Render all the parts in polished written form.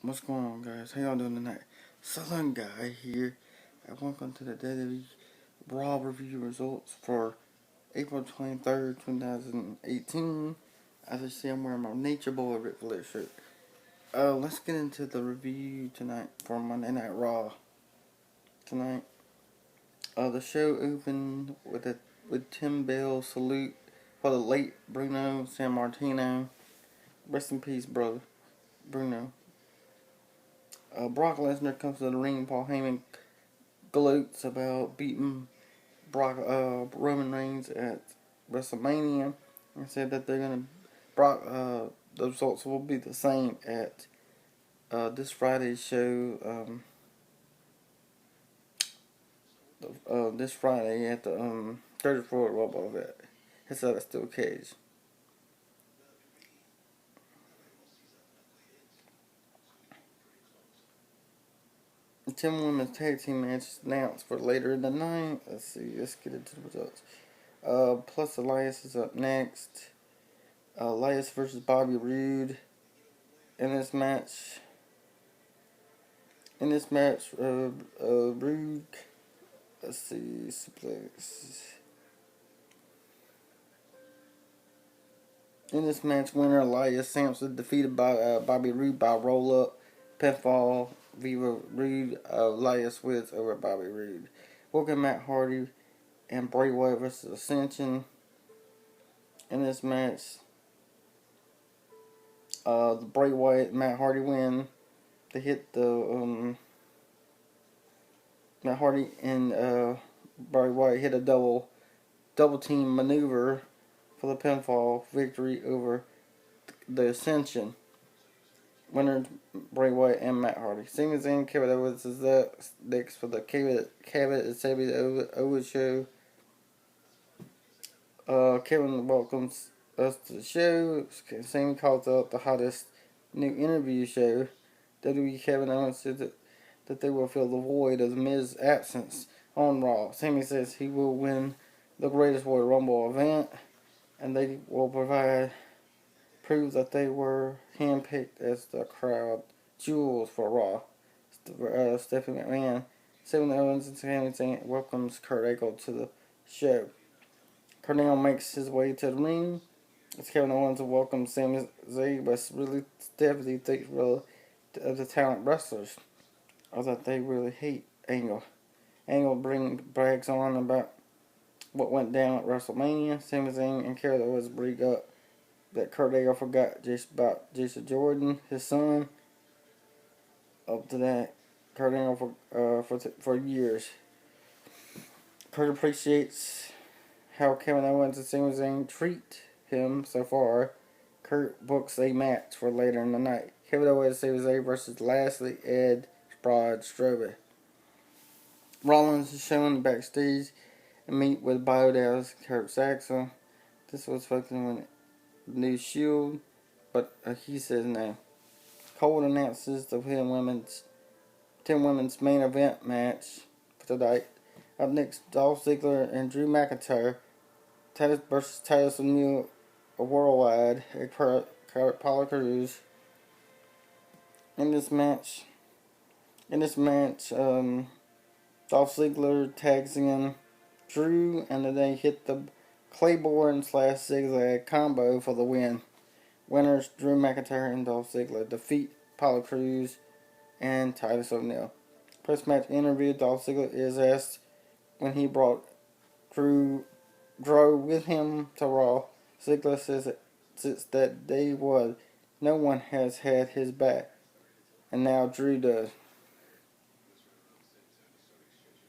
What's going on, guys? How y'all doing tonight? Southern Guy here, and welcome to the WWE Raw review results for April 23rd, 2018. As you see, I'm wearing my Nature Boy Ric Flair shirt. Let's get into the review tonight for Monday Night Raw. Tonight, the show opened with Tim Bell's salute for the late Bruno Sammartino. Rest in peace, brother, Bruno. Brock Lesnar comes to the ring. Paul Heyman gloats about beating Roman Reigns at WrestleMania and said that they're gonna the results will be the same at this Friday's show. This Friday at the 34th Rumble event. It's at a steel cage. The 10 women's tag team match is announced for later in the night. Let's see. Let's get into the results. Plus Elias is up next. Elias versus Bobby Roode. In this match, Roode. Let's see. Suplex. In this match, winner Elias Sampson defeated by Bobby Roode by roll up, pinfall. Viva Roode. Elias wins over Bobby Roode. Working Matt Hardy and Bray Wyatt versus Ascension. In this match, the Bray Wyatt and Matt Hardy win. They hit the Matt Hardy and Bray Wyatt hit a double team maneuver for the pinfall victory over the Ascension. Winners Bray Wyatt and Matt Hardy. Sami Zayn, Kevin Owens is next for the Kevin and Sami Owens show. Kevin welcomes us to the show. Sami calls out the hottest new interview show. WWE Kevin Owens said that they will fill the void of Miz's absence on Raw. Sami says he will win the Greatest Royal Rumble event, and they will prove that they were handpicked as the crowd jewels for Raw. Stephanie McMahon, Kevin Owens, and Sami Zayn welcomes Kurt Angle to the show. Kurt Angle makes his way to the ring as Kevin Owens welcomes Sami Zayn, but really Stephanie thinks of the talent wrestlers or that they really hate Angle. Angle brags on about what went down at WrestleMania. Sami Zayn and Kurt Owens bring up that Kurt Angle forgot just about Jason Jordan, his son. Up to that, Kurt Angle for years. Kurt appreciates how Kevin Owens and Sami Zayn treat him so far. Kurt books a match for later in the night. Kevin Owens, Sami Zayn versus Lashley, Ed, Braun Strowman. Rollins is shown backstage and meet with Biodale's Kurt Saxon. This was fucking with the new Shield, but he says no. Cole announces the 10 women's main event match for tonight. Up next, Dolph Ziggler and Drew McIntyre versus Titus O'Neil worldwide at Apollo Crews. In this match, Dolph Ziggler tags in Drew, and then they hit the Claymore / zigzag combo for the win. Winners Drew McIntyre and Dolph Ziggler defeat Apollo Crews and Titus O'Neil. Post-match interview, Dolph Ziggler is asked when he brought Drew with him to Raw. Ziggler says that since that day one, no one has had his back, and now Drew does.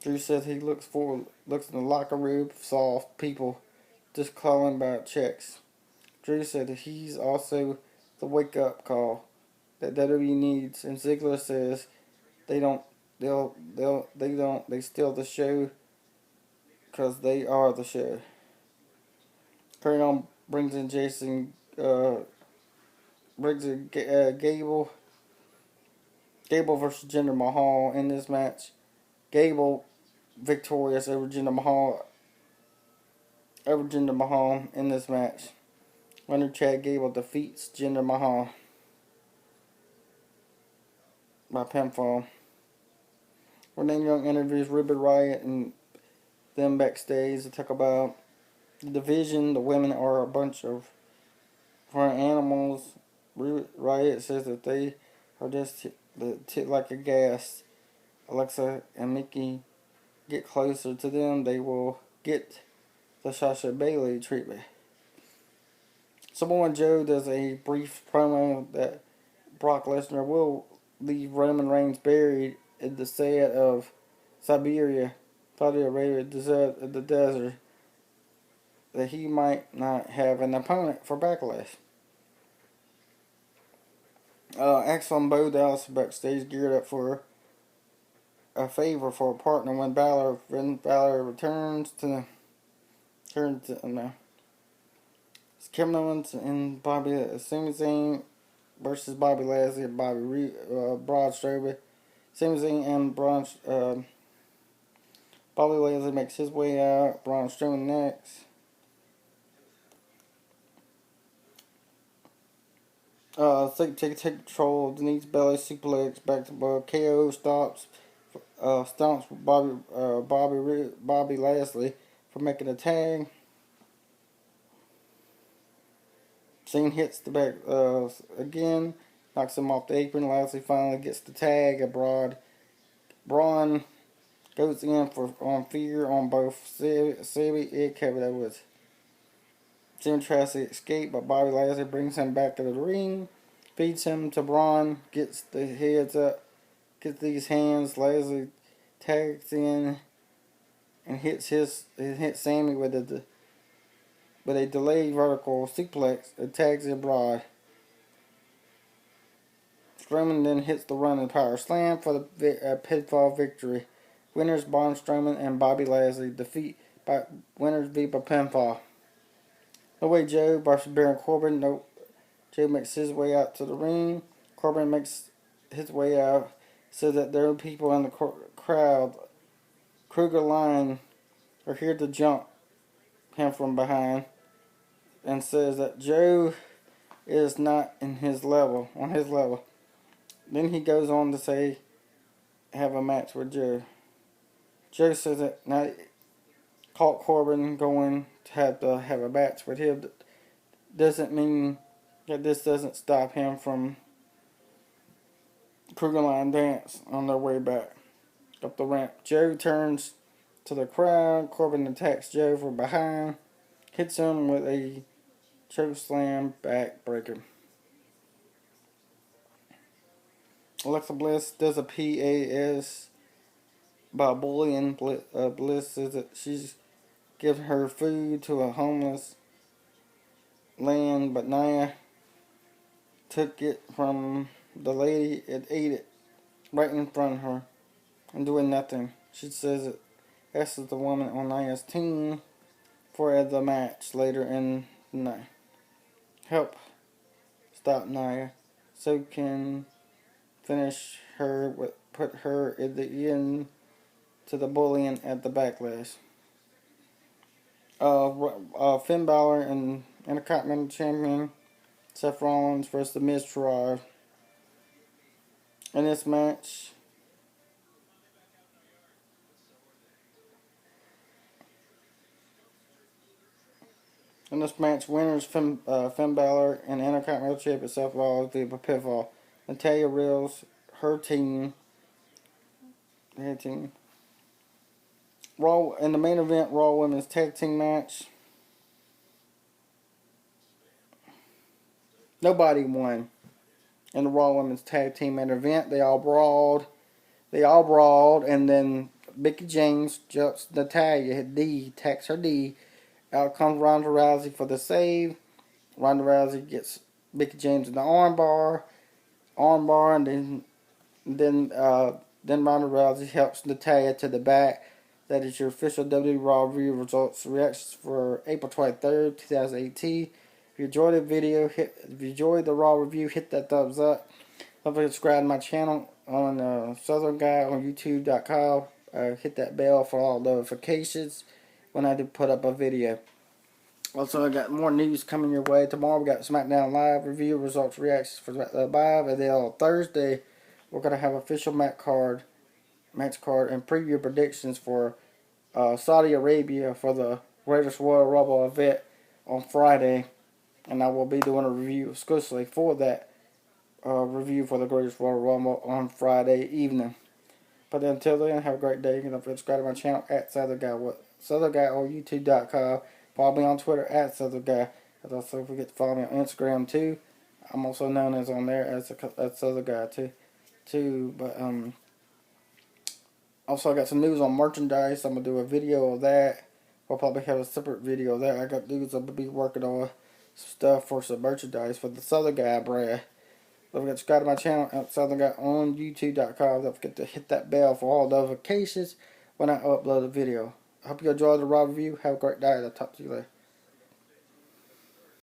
Drew says he looks in the locker room for soft people just calling about checks. Drew said that he's also the wake-up call that WWE needs, and Ziggler says they steal the show because they are the show. Kurt Angle brings in Gable versus Jinder Mahal in this match. Gable victorious over Jinder Mahal in this match. Winner Chad Gable defeats Jinder Mahal. by pinfall. Renee Young interviews Ruby Riott and them backstage to talk about the division. The women are a bunch of foreign animals. Ruby Riott says that they are just like a gas. Alexa and Mickie get closer to them, they will get the Sasha Bailey treatment. Samoa Joe does a brief promo that Brock Lesnar will leave Roman Reigns buried in the sand of Siberia, Saudi Arabia, the desert, that he might not have an opponent for Backlash. Axel and Bo Dallas backstage geared up for a favor for a partner when Balor returns to it's Kevin Owens and Sami Zayn versus Bobby Lashley and Braun Strowman. Sami Zayn and Bobby Lashley makes his way out. Braun Strowman next. Take control of Denise belly suplex back to KO stomps Bobby Lashley for making a tag. Zayn hits the back again, knocks him off the apron. Lashley finally gets the tag. Braun goes in on fear on both Sammy and Kevin Owens. Jim tries to escape, but Bobby Lashley brings him back to the ring, feeds him to Braun, gets the heads up, gets these hands. Lashley tags in and hits Sammy with a delayed vertical suplex and tags in Braun. Strowman then hits the running power slam for the pinfall victory. Winners Braun Strowman and Bobby Lashley winners beat by pinfall. No Way Joe versus Baron Corbin. Joe makes his way out to the ring. Corbin makes his way out so that there are people in the crowd. Kruger Line are here to jump him from behind and says that Joe is not on his level. Then he goes on to say, have a match with Joe. Joe says that now caught Corbin going to have a match with him. Doesn't mean that this doesn't stop him from Kruger Line dance on their way back up the ramp. Joe turns to the crowd. Corbin attacks Joe from behind, hits him with a choke slam backbreaker. Alexa Bliss does a PAS by bullying. Bliss says that she's giving her food to a homeless land, but Nia took it from the lady and ate it right in front of her and doing nothing. She says it asks the woman on Nia's team for the match later in the night. Help stop Nia so can finish her put her at the end to the bullying at the Backlash. Finn Balor and Intercontinental Champion Seth Rollins versus The Miz Tribe. In this match, winners Finn Balor and Intercontinental Champion Seth Rollins via pinfall. Natalya Reels, her team. Raw in the main event, Raw Women's Tag Team match. Nobody won in the Raw Women's Tag Team main event. They all brawled, and then Mickie James jumps Natalya. Attacks her D. Out comes Ronda Rousey for the save. Ronda Rousey gets Mickie James in the armbar, and then Ronda Rousey helps Natalya to the back. That is your official WWE Raw review results reactions for April 23rd, 2018. If you enjoyed the video, if you enjoyed the Raw review, hit that thumbs up. Don't forget to subscribe to my channel on Southern Guy on YouTube.com. Hit that bell for all notifications when I do put up a video. Also, I got more news coming your way. Tomorrow we got SmackDown Live review results reactions for SmackDown Live, and then on Thursday we're gonna have official match card, and preview predictions for Saudi Arabia for the Greatest Royal Rumble event on Friday, and I will be doing a review exclusively for that review for the Greatest Royal Rumble on Friday evening. But until then, have a great day. Don't forget to subscribe to my channel at Southern Guy. Southern Guy on YouTube.com. Follow me on Twitter at Southern Guy. And also don't forget to follow me on Instagram too. I'm also known as on there as Southern Guy too. But also I got some news on merchandise. I'm gonna do a video of that. I'll probably have a separate video of that. I got news. I'm gonna be working on some stuff for some merchandise for the Southern Guy brand. Don't forget to subscribe to my channel at Southern Guy on YouTube.com. Don't forget to hit that bell for all notifications when I upload a video. I hope you enjoyed the Raw review. Have a great day. I'll talk to you later.